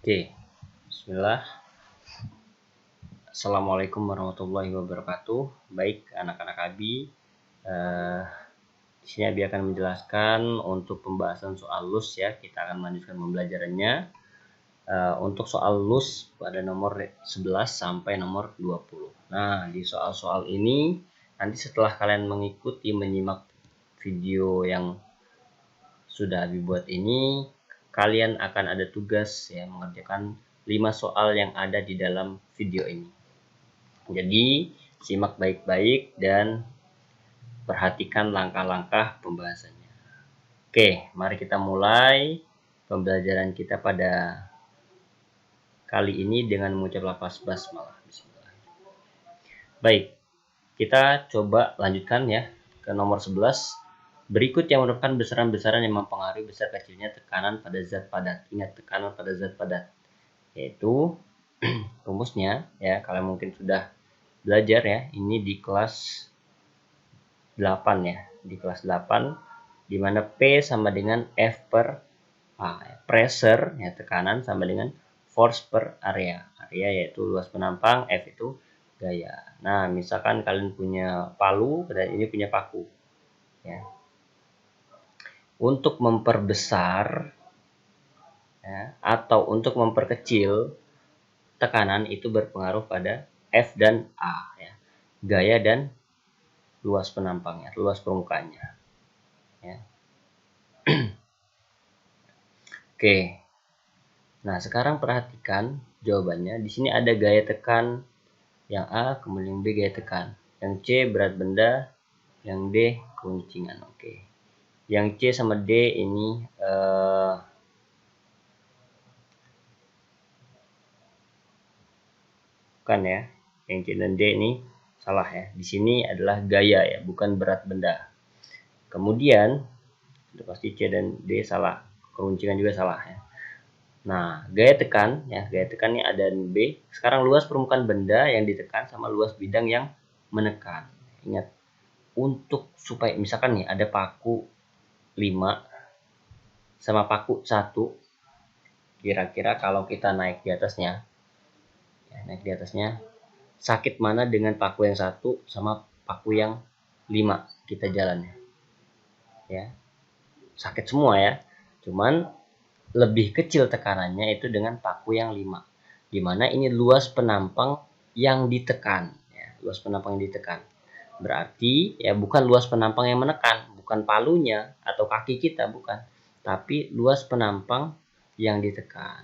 Oke, bismillah. Assalamualaikum warahmatullahi wabarakatuh. Baik, anak-anak Abi, di sini Abi akan menjelaskan untuk pembahasan soal LUS ya. Kita akan melanjutkan pembelajarannya. Untuk soal LUS pada nomor 11 sampai nomor 20. Nah, di soal-soal ini nanti setelah kalian mengikuti menyimak video yang sudah Abi buat ini, kalian akan ada tugas ya mengerjakan 5 soal yang ada di dalam video ini. Jadi, simak baik-baik dan perhatikan langkah-langkah pembahasannya. Oke, mari kita mulai pembelajaran kita pada kali ini dengan mengucap lafaz basmalah. Bismillah. Baik, kita coba lanjutkan ya ke nomor 11. Berikut yang merupakan besaran-besaran yang mempengaruhi besar kecilnya tekanan pada zat padat. Ingat, tekanan pada zat padat. Yaitu rumusnya ya, kalian mungkin sudah belajar ya, ini di kelas 8 ya, di kelas 8 di mana P sama dengan F per A, pressure ya, tekanan sama dengan force per area. Area yaitu luas penampang, F itu gaya. Nah, misalkan kalian punya palu dan ini punya paku ya. Untuk memperbesar ya, atau untuk memperkecil tekanan itu berpengaruh pada F dan A ya. Gaya dan luas penampangnya, luas permukaannya. Ya. Oke. Nah, sekarang perhatikan jawabannya. Di sini ada gaya tekan yang A, kemudian B gaya tekan. Yang C berat benda, yang D keuncingan. Oke. Yang C sama D ini bukan ya. Yang C dan D ini salah ya. Di sini adalah gaya ya, bukan berat benda. Kemudian itu pasti C dan D salah. Keuncingan juga salah ya. Nah, gaya tekan ya, gaya tekan ini A dan B. Sekarang luas permukaan benda yang ditekan sama luas bidang yang menekan. Ingat, untuk supaya misalkan nih ada paku 5 sama paku 1. Kira-kira kalau kita naik di atasnya ya, naik di atasnya sakit mana dengan paku yang 1 sama paku yang 5 kita jalannya. Ya. Sakit semua ya. Cuman lebih kecil tekanannya itu dengan paku yang 5. Dimana ini luas penampang yang ditekan. Ya, luas penampang yang ditekan. Berarti ya bukan luas penampang yang menekan. Bukan palunya atau kaki kita, bukan. Tapi luas penampang yang ditekan.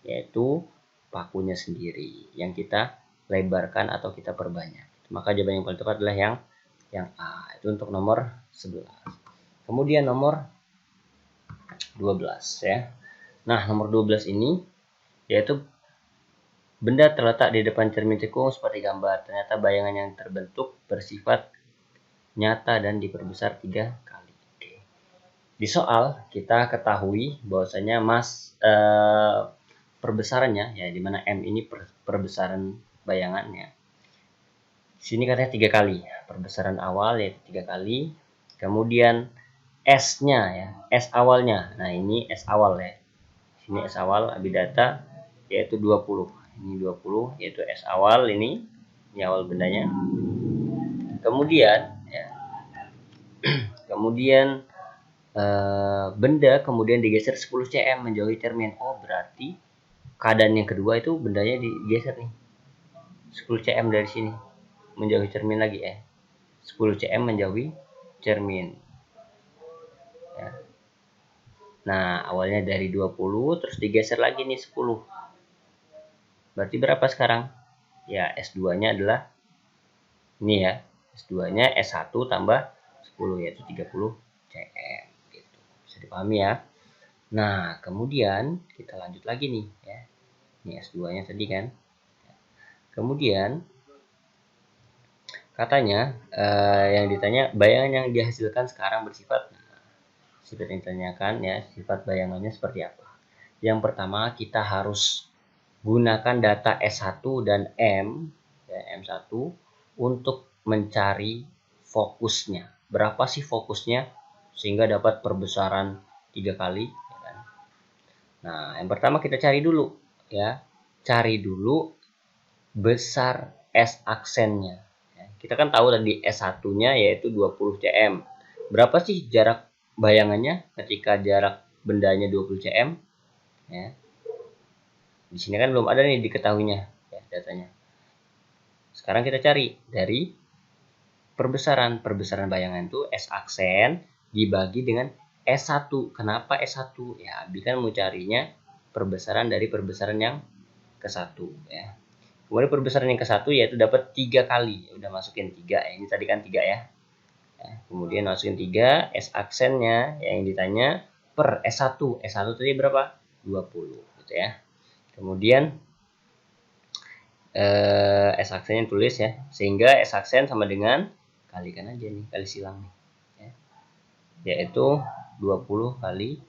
Yaitu pakunya sendiri. Yang kita lebarkan atau kita perbanyak. Maka jawaban yang paling tepat adalah yang A. Itu untuk nomor 11. Kemudian nomor 12 ya. Nah, nomor 12 ini yaitu benda terletak di depan cermin cekung seperti gambar. Ternyata bayangan yang terbentuk bersifat nyata dan diperbesar 3 kali. Oke. Di soal kita ketahui bahwasanya perbesarannya ya, dimana M ini perbesaran bayangannya. Di sini katanya 3 kali. Perbesaran awal yaitu 3 kali. Kemudian S-nya ya, S awalnya. Nah, ini S awal ya. Sini S awal abidata yaitu 20. Ini 20 yaitu S awal ini awal bendanya. Kemudian ya. Kemudian benda kemudian digeser 10 cm menjauhi cermin. Oh, berarti keadaan yang kedua itu bendanya digeser nih. 10 cm dari sini menjauhi cermin lagi ya. 10 cm menjauhi cermin. Ya. Nah, awalnya dari 20 terus digeser lagi nih 10. Berarti berapa sekarang? Ya, S2-nya adalah ini ya. S2-nya S1 tambah 10 yaitu 30 cm gitu. Bisa dipahami ya. Nah, kemudian kita lanjut lagi nih ya. Ini S2-nya tadi kan. Kemudian katanya yang ditanya bayangan yang dihasilkan sekarang bersifat sifat yang ditanyakan ya, sifat bayangannya seperti apa. Yang pertama kita harus gunakan data S1 dan M ya, M1 untuk mencari fokusnya. Berapa sih fokusnya sehingga dapat perbesaran 3 kali ya kan? Nah, yang pertama kita cari dulu ya, cari dulu besar S aksennya. Ya, kita kan tahu tadi S1-nya yaitu 20 cm. Berapa sih jarak bayangannya ketika jarak bendanya 20 cm? Ya. Di sini kan belum ada nih diketahuinya ya, datanya. Sekarang kita cari dari perbesaran. Perbesaran bayangan itu S aksen dibagi dengan S1. Kenapa S1? Ya, Abi kan mau carinya perbesaran dari perbesaran yang ke-1 ya. Kemudian perbesaran yang ke-1 yaitu dapat 3 kali. Udah masukin 3 ya. Ini tadi kan 3 ya. Kemudian masukin 3, S aksennya yang ditanya per S1. S1 tadi berapa? 20 gitu ya. Kemudian S aksennya tulis ya. Sehingga S aksen sama dengan kalikan aja nih, kali silang nih. Ya. Yaitu 20 kali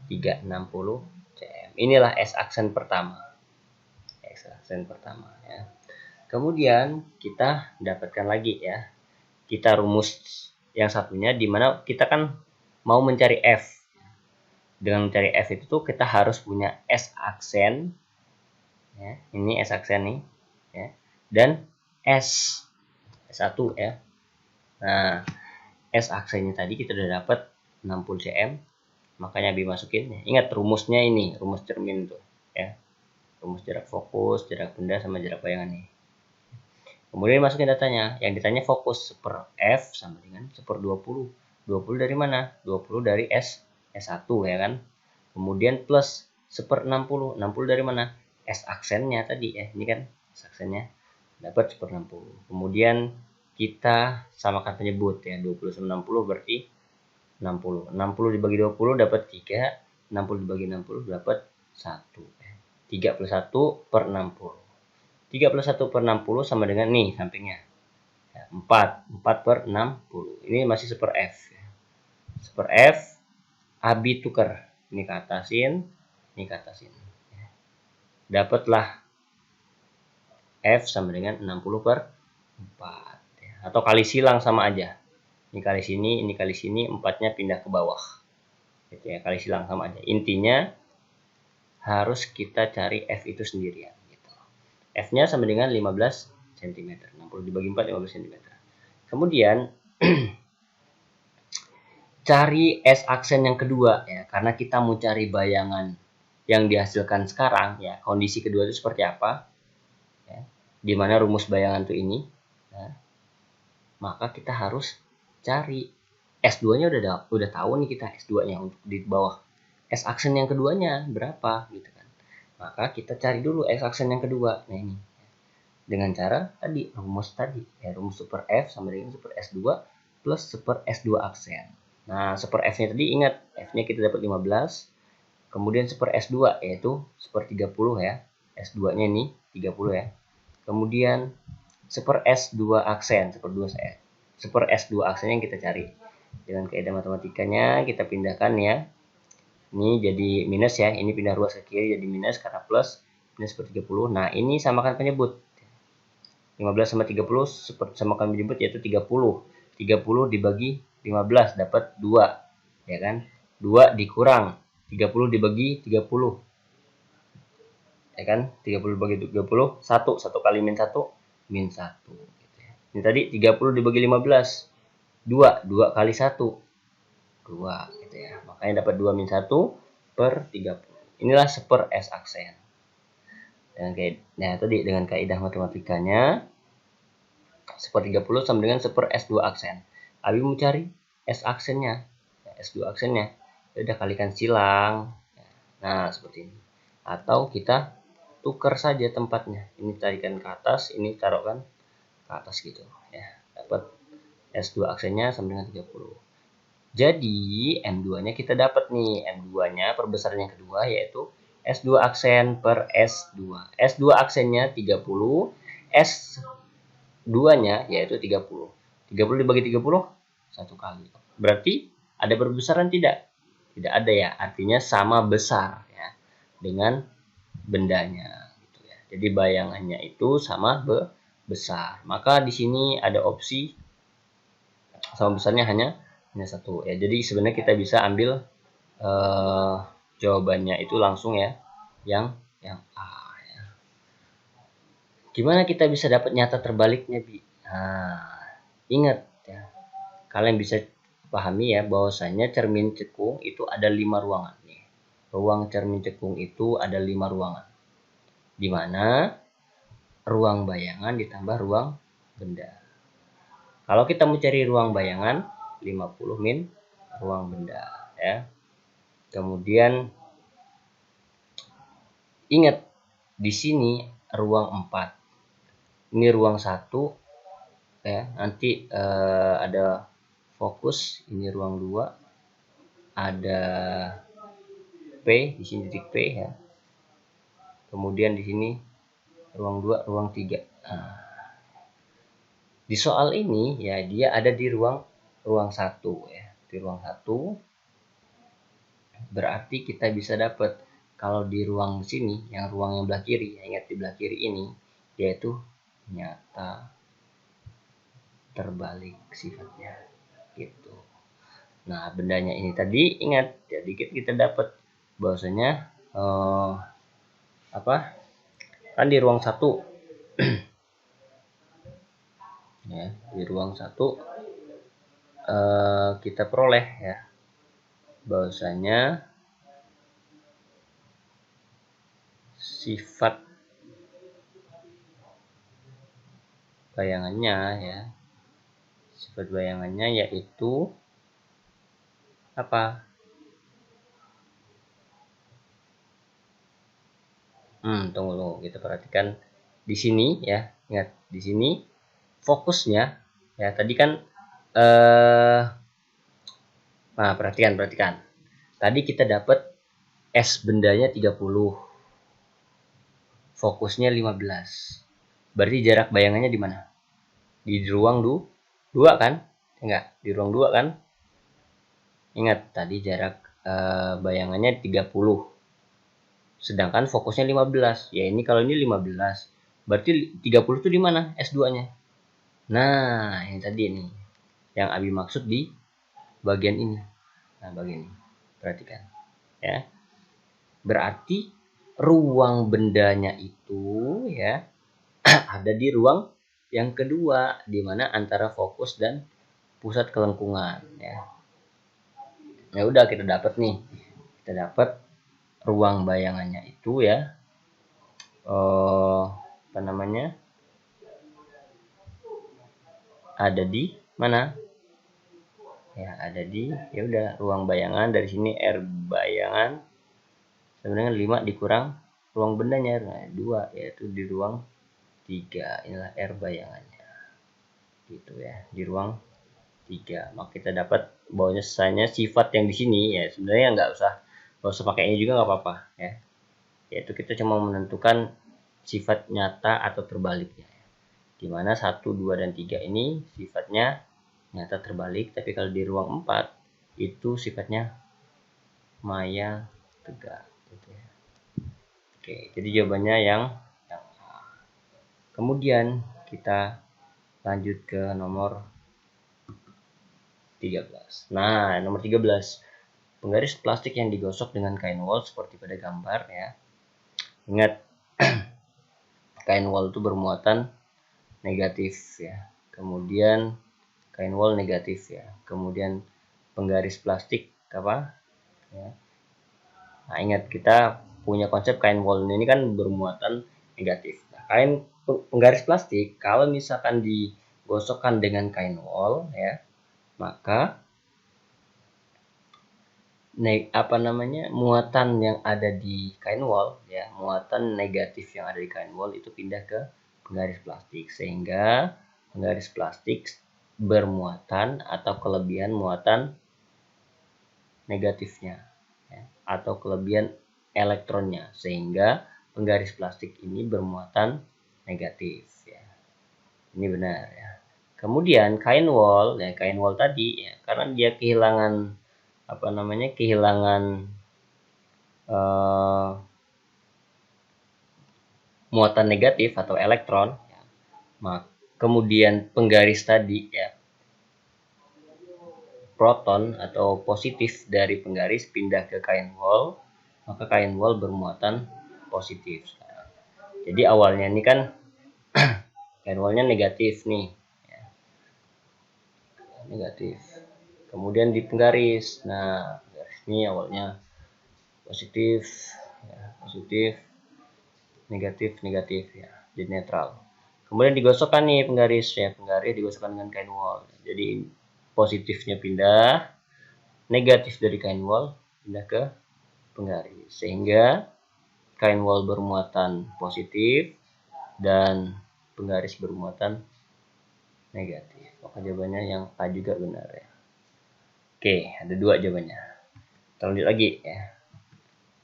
3, 60 cm. Inilah S aksen pertama. S aksen pertama ya. Kemudian kita dapatkan lagi ya. Kita rumus yang satunya di mana kita kan mau mencari F. Dengan mencari F itu tuh kita harus punya S aksen. Ya, ini S aksen nih. Ya. Dan S1 ya. Nah, S aksennya tadi kita udah dapat 60 cm. Makanya Abi masukin. Ingat rumusnya ini, rumus cermin tuh ya. Rumus jarak fokus, jarak benda sama jarak bayangan nih. Kemudian masukin datanya. Yang ditanya fokus per F sama dengan 1/20. 20 dari mana? 20 dari S1 ya kan. Kemudian plus 1/60. 60 dari mana? S aksennya tadi ya. Ini kan S aksennya. Dapat 1/60. Kemudian kita samakan penyebut ya. 20 sama 60 berarti 60. 60 dibagi 20 dapat 3. 60 dibagi 60 dapat 1. 31/60. 31/60 sama dengan nih sampingnya. 4/60. Ini masih 1/F. 1/F. Abi tuker. Ini ke atasin. Ini ke atasin. Dapatlah F sama dengan 60/4. Atau kali silang sama aja. Ini kali sini, ini kali sini. 4-nya pindah ke bawah. Gitu ya, kali silang sama aja. Intinya harus kita cari F itu sendirian. Gitu. F-nya sama dengan 15 cm. 60 dibagi 4, 15 cm. Kemudian cari S aksen yang kedua ya, karena kita mau cari bayangan yang dihasilkan sekarang ya. Kondisi kedua itu seperti apa? Ya, di mana rumus bayangan itu ini. Ya, maka kita harus cari S2-nya udah tahu nih kita S2-nya untuk di bawah. S aksen yang keduanya berapa gitu kan. Maka kita cari dulu S aksen yang kedua. Nah ini. Dengan cara tadi rumus tadi ya, rumus super F sama dengan super S2 plus super S2 aksen. Nah, super F-nya tadi ingat, F-nya kita dapat 15. Kemudian super S2 yaitu super 30 ya. S2-nya ini 30 ya. Kemudian super S2 aksen, super S2 aksen yang kita cari. Dengan kaidah matematikanya kita pindahkan ya. Ini jadi minus ya, ini pindah ruas ke kiri jadi minus karena plus. Minus per 30. Nah, ini samakan penyebut. 15 sama 30 samakan penyebut yaitu 30. 30 dibagi 15 dapat 2. Ya kan? 2 dikurang 30 dibagi 30. Ya kan? 30 dibagi 30 1 kali min 1 min 1 gitu ya. Ini tadi 30 dibagi 15 2 kali 1 2 gitu ya. Makanya dapat 2 min 1 per 30. Inilah seper S aksen. Nah, tadi dengan kaidah matematikanya seper 30 sama dengan seper S2 aksen. Abi mau cari S aksennya. S2 aksennya. Udah kalikan silang. Nah, seperti ini. Atau kita tukar saja tempatnya. Ini carikan ke atas, ini taruhkan ke atas gitu ya. Dapat S2 aksennya sama dengan 30. Jadi M2-nya kita dapat nih. M2-nya perbesaran yang kedua yaitu S2 aksen per S2. S2 aksennya 30, S2-nya yaitu 30. 30 dibagi 30 1 kali. Berarti ada perbesaran tidak? Tidak ada ya. Artinya sama besar ya dengan bendanya gitu ya. Jadi bayangannya itu sama besar. Maka di sini ada opsi sama besarnya hanya satu ya. Jadi sebenarnya kita bisa ambil jawabannya itu langsung ya, yang yang A ya. Gimana kita bisa dapat nyata terbaliknya, Bi? Nah, ingat ya. Kalian bisa pahami ya bahwasanya cermin cekung itu ada 5 ruangan nih. Ruang cermin cekung itu ada 5 ruangan. Di mana ruang bayangan ditambah ruang benda. Kalau kita mau cari ruang bayangan 50 min ruang benda ya. Kemudian ingat di sini ruang 4. Ini ruang 1 ya. Nanti ada fokus, ini ruang 2. Ada P, di sini titik P ya. Kemudian di sini ruang 2, ruang 3. Nah, di soal ini ya dia ada di ruang 1 ya. Di ruang 1 berarti kita bisa dapat kalau di ruang sini yang ruang yang belah kiri, ya, ingat di belah kiri ini yaitu nyata terbalik sifatnya gitu. Nah, bendanya ini tadi ingat jadi kita dapat bahwasanya apa? Kan di ruang 1 ya, di ruang 1 kita peroleh ya bahwasanya sifat bayangannya ya, sifat bayangannya yaitu apa? Tunggu kita perhatikan di sini ya. Ingat di sini fokusnya ya tadi kan nah perhatikan. Tadi kita dapat S bendanya 30. Fokusnya 15. Berarti jarak bayangannya di mana? Di ruang 2 kan? Enggak, di ruang 2 kan? Ingat tadi jarak bayangannya 30. Sedangkan fokusnya 15. Ya ini kalau ini 15. Berarti 30 itu di mana? S2-nya. Nah, ini tadi ini. Yang Abi maksud di bagian ini. Nah, bagian ini. Perhatikan. Ya. Berarti ruang bendanya itu ya ada di ruang yang kedua di mana antara fokus dan pusat kelengkungan ya. Ya udah kita dapat nih. Kita dapat ruang bayangannya itu ya. Apa namanya? Ada di mana? Ya, ada di ya udah ruang bayangan dari sini R bayangan sebenarnya 5 dikurang ruang bendanya 2 yaitu di ruang 3. Inilah R bayangannya. Gitu ya, di ruang 3. Maka kita dapat bahwasanya sifat yang di sini ya sebenarnya nggak usah pakai ini juga nggak apa-apa ya. Yaitu kita cuma menentukan sifat nyata atau terbaliknya. Di mana 1, 2 dan 3 ini sifatnya nyata terbalik, tapi kalau di ruang 4 itu sifatnya maya tegak gitu ya. Oke, jadi jawabannya yang A. Kemudian kita lanjut ke nomor 13. Nah, nomor 13. Penggaris plastik yang digosok dengan kain wol seperti pada gambar ya. Ingat kain wol itu bermuatan negatif ya. Kemudian kain wol negatif ya. Kemudian penggaris plastik apa? Ya. Nah, ingat kita punya konsep kain wol ini kan bermuatan negatif. Nah, kain penggaris plastik kalau misalkan digosokkan dengan kain wol ya, maka muatan yang ada di kain wol ya, muatan negatif yang ada di kain wol itu pindah ke penggaris plastik sehingga penggaris plastik bermuatan atau kelebihan muatan negatifnya ya, atau kelebihan elektronnya sehingga penggaris plastik ini bermuatan negatif ya. Ini benar ya. Kemudian kain wol ya, kain wol tadi ya karena dia kehilangan muatan negatif atau elektron ya. Kemudian penggaris tadi ya proton atau positif dari penggaris pindah ke kain wol, maka kain wol bermuatan positif. Nah, jadi awalnya ini kan kain wallnya negatif nih, ya. Negatif. Kemudian di penggaris. Nah, garis ini awalnya positif, ya, positif, negatif, negatif, ya, jadi netral. Kemudian digosokkan nih penggaris, ya, penggaris digosokkan dengan kain wall. Jadi positifnya pindah, negatif dari kain wall pindah ke penggaris, sehingga kain wall bermuatan positif dan penggaris bermuatan negatif. Maka jawabannya yang A juga benar, ya. Oke, ada 2 jawabannya. Kita lanjut lagi, ya.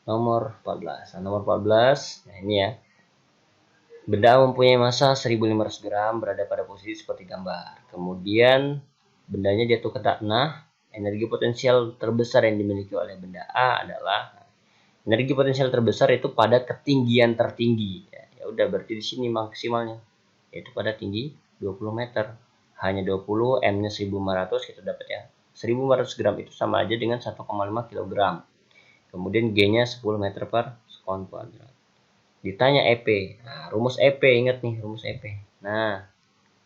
Nomor 14. Nah, nomor 14, nah ini ya. Benda mempunyai massa 1500 gram berada pada posisi seperti gambar. Kemudian bendanya jatuh ke tanah. Energi potensial terbesar yang dimiliki oleh benda A adalah, energi potensial terbesar itu pada ketinggian tertinggi. Ya udah, berarti di sini maksimalnya yaitu pada tinggi 20 meter. Hanya 20, M-nya 1500, kita dapat ya. 1500 gram itu sama aja dengan 1,5 kg. Kemudian G-nya 10 meter per sekon kuadrat. Ditanya EP. Nah, rumus EP, ingat nih rumus EP. Nah,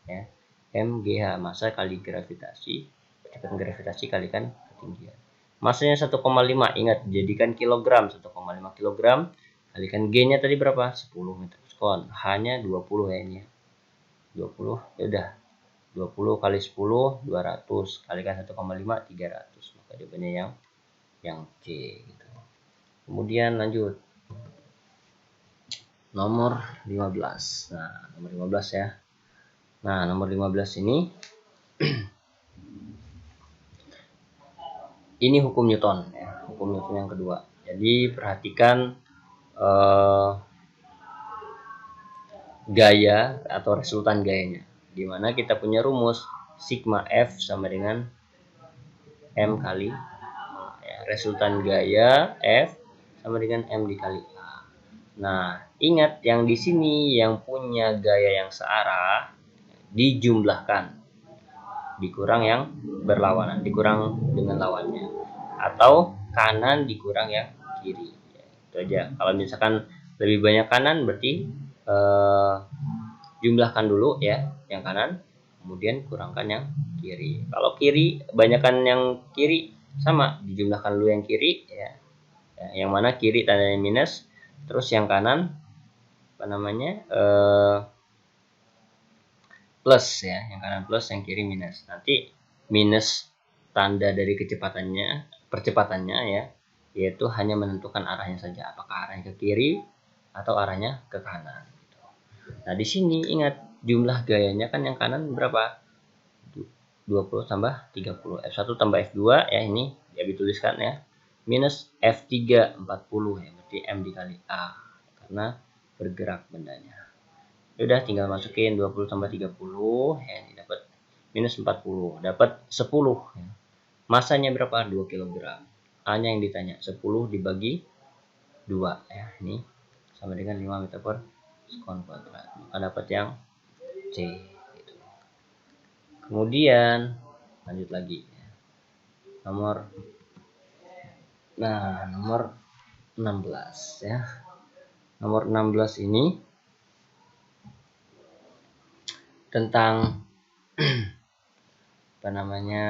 ya. MGH, massa kali gravitasi, kecepatan gravitasi kalikan ketinggian. Massanya 1,5, ingat jadikan kilogram, 1,5 kilogram kalikan G-nya tadi berapa? 10 meter per sekon. Hanya 20 ya ini. 20, ya udah. 20 kali 10 200 kalikan 1,5 300. Maka jawabannya yang C gitu. Kemudian lanjut. Nomor 15. Nah, nomor 15 ya. Nah, nomor 15 ini ini hukum Newton ya, hukum Newton yang kedua. Jadi perhatikan gaya atau resultan gayanya. Di mana kita punya rumus sigma F sama dengan M kali ya, resultan gaya F sama dengan M dikali A. Nah, ingat yang di sini yang punya gaya yang searah dijumlahkan, dikurang yang berlawanan, dikurang dengan lawannya, atau kanan dikurang yang kiri. Ya, itu aja. Kalau misalkan lebih banyak kanan berarti jumlahkan dulu ya yang kanan, kemudian kurangkan yang kiri. Kalau kiri banyakkan yang kiri, sama dijumlahkan dulu yang kiri ya. Yang mana kiri tandanya minus, terus yang kanan apa namanya plus ya, yang kanan plus, yang kiri minus. Nanti minus tanda dari percepatannya ya, yaitu hanya menentukan arahnya saja, apakah arahnya ke kiri atau arahnya ke kanan. Nah, di sini ingat jumlah gayanya kan yang kanan berapa? 20 tambah 30. F1 tambah F2 ya, ini ya dituliskan ya. Minus F3 40 ya, berarti M dikali A karena bergerak bendanya. Udah tinggal masukin 20 tambah 30 ya, ini dapat minus 40, dapat 10 ya. Masanya berapa? 2 kg. A-nya yang ditanya 10 dibagi 2 ya, ini sama dengan 5 meter per sekon kuadrat. Maka dapat yang C gitu. Kemudian lanjut lagi ya. Nomor 16 ya. Nomor 16 ini tentang apa namanya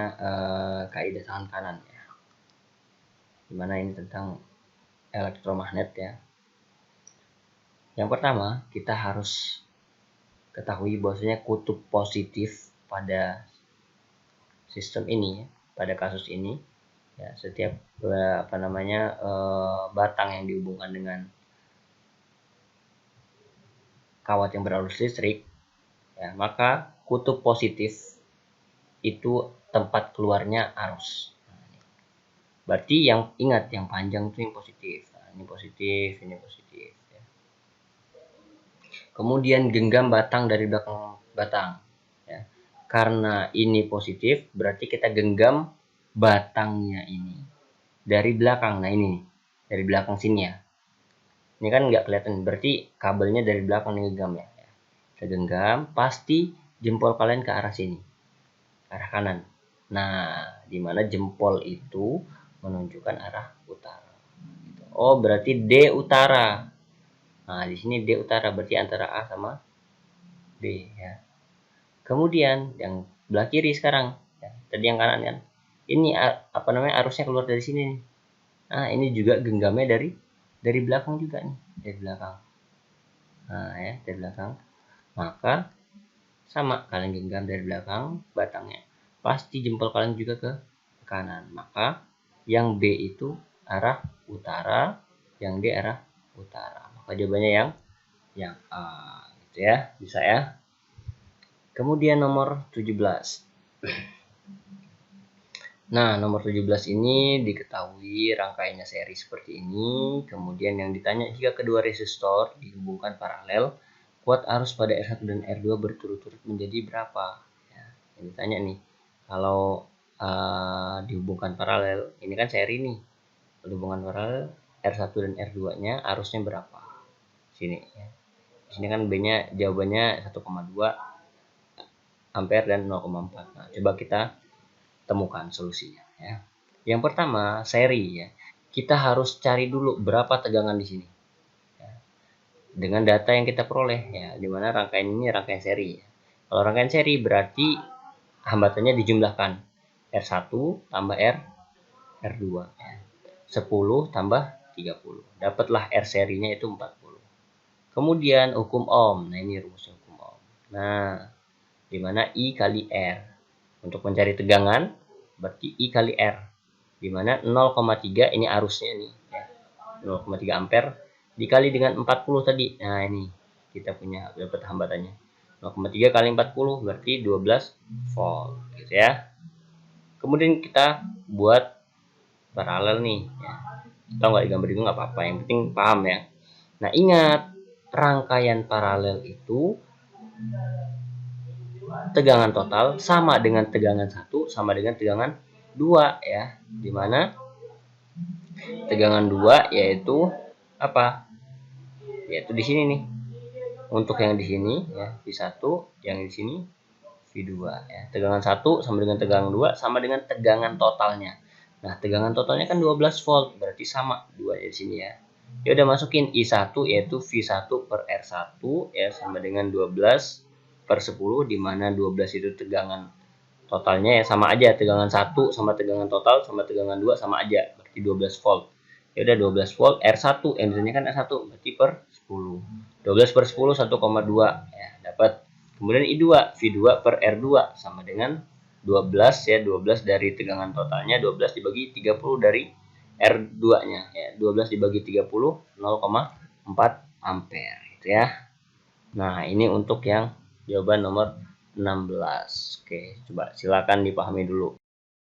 kaidah tangan kanan ya, dimana ini tentang elektromagnet ya. Yang pertama kita harus ketahui bahwasanya kutub positif pada sistem ini ya, pada kasus ini ya, setiap apa namanya batang yang dihubungkan dengan kawat yang berarus listrik ya, maka kutub positif itu tempat keluarnya arus. Berarti yang ingat yang panjang itu yang positif. Nah, ini positif, ini positif ya. Kemudian genggam batang dari belakang batang ya. Karena ini positif, berarti kita genggam batangnya ini dari belakang. Nah, ini dari belakang sini ya. Ini kan nggak kelihatan, berarti kabelnya dari belakang nih genggam ya. Kita genggam, pasti jempol kalian ke arah sini, ke arah kanan. Nah, dimana jempol itu menunjukkan arah utara. Oh, berarti D utara. Nah, di sini D utara berarti antara A sama B ya. Kemudian yang belah kiri sekarang, ya, tadi yang kanan kan. Ini apa namanya, arusnya keluar dari sini nih. Nah, ini juga genggamnya dari belakang juga nih, dari belakang. Nah, ya, dari belakang. Maka sama, kalian genggam dari belakang batangnya. Pasti jempol kalian juga ke kanan. Maka yang B itu arah utara, yang D arah utara. Maka jawabannya yang A gitu ya. Bisa ya. Kemudian nomor 17. Nah, nomor 17 ini diketahui rangkaiannya seri seperti ini. Kemudian yang ditanya, jika kedua resistor dihubungkan paralel, kuat arus pada R1 dan R2 berturut-turut menjadi berapa? Ya, yang ditanya nih, kalau dihubungkan paralel, ini kan seri nih. Hubungan paralel R1 dan R2-nya arusnya berapa? Sini ya. Di sini kan B-nya jawabannya 1,2 ampere dan 0,4. Nah, coba kita temukan solusinya ya. Yang pertama, seri ya. Kita harus cari dulu berapa tegangan di sini. Ya. Dengan data yang kita peroleh ya, di mana rangkaian ini rangkaian seri ya. Kalau rangkaian seri berarti hambatannya dijumlahkan. R1 tambah R2 ya. 10 tambah 30. Dapatlah R serinya itu 40. Kemudian hukum Ohm. Nah, ini rumus hukum Ohm. Nah, di mana I kali R. Untuk mencari tegangan berarti I kali R, di mana 0,3 ini arusnya nih ya. 0,3 ampere dikali dengan 40 tadi. Nah, ini kita punya dapat hambatannya. 0,3 kali 40 berarti 12 volt gitu ya. Kemudian kita buat paralel nih ya. Atau nggak digambar itu nggak apa-apa, yang penting paham ya. Nah, ingat, rangkaian paralel itu tegangan total sama dengan tegangan 1 sama dengan tegangan 2 ya. Dimana tegangan 2 yaitu apa? Yaitu di sini nih. Untuk yang di sini ya, V1, yang di sini V2 ya. Tegangan 1 sama dengan tegangan 2 sama dengan tegangan totalnya. Nah, tegangan totalnya kan 12 volt, berarti sama 2 di sini ya. Ya udah, masukin I1 yaitu V1 per R1 ya, sama dengan 12 per 10, di mana 12 itu tegangan totalnya ya, sama aja, tegangan 1 sama tegangan total sama tegangan 2 sama aja, berarti 12 volt. Ya udah, 12 volt R1 yang ditanyakan R1 berarti per 10. 12 per 10 1,2 ya, dapat. Kemudian I2 V2 per R2 sama dengan 12 ya, 12 dari tegangan totalnya, 12 dibagi 30 dari R2-nya ya. 12 dibagi 30 0,4 ampere gitu ya. Nah, ini untuk yang jawaban nomor 16. Oke, coba silakan dipahami dulu.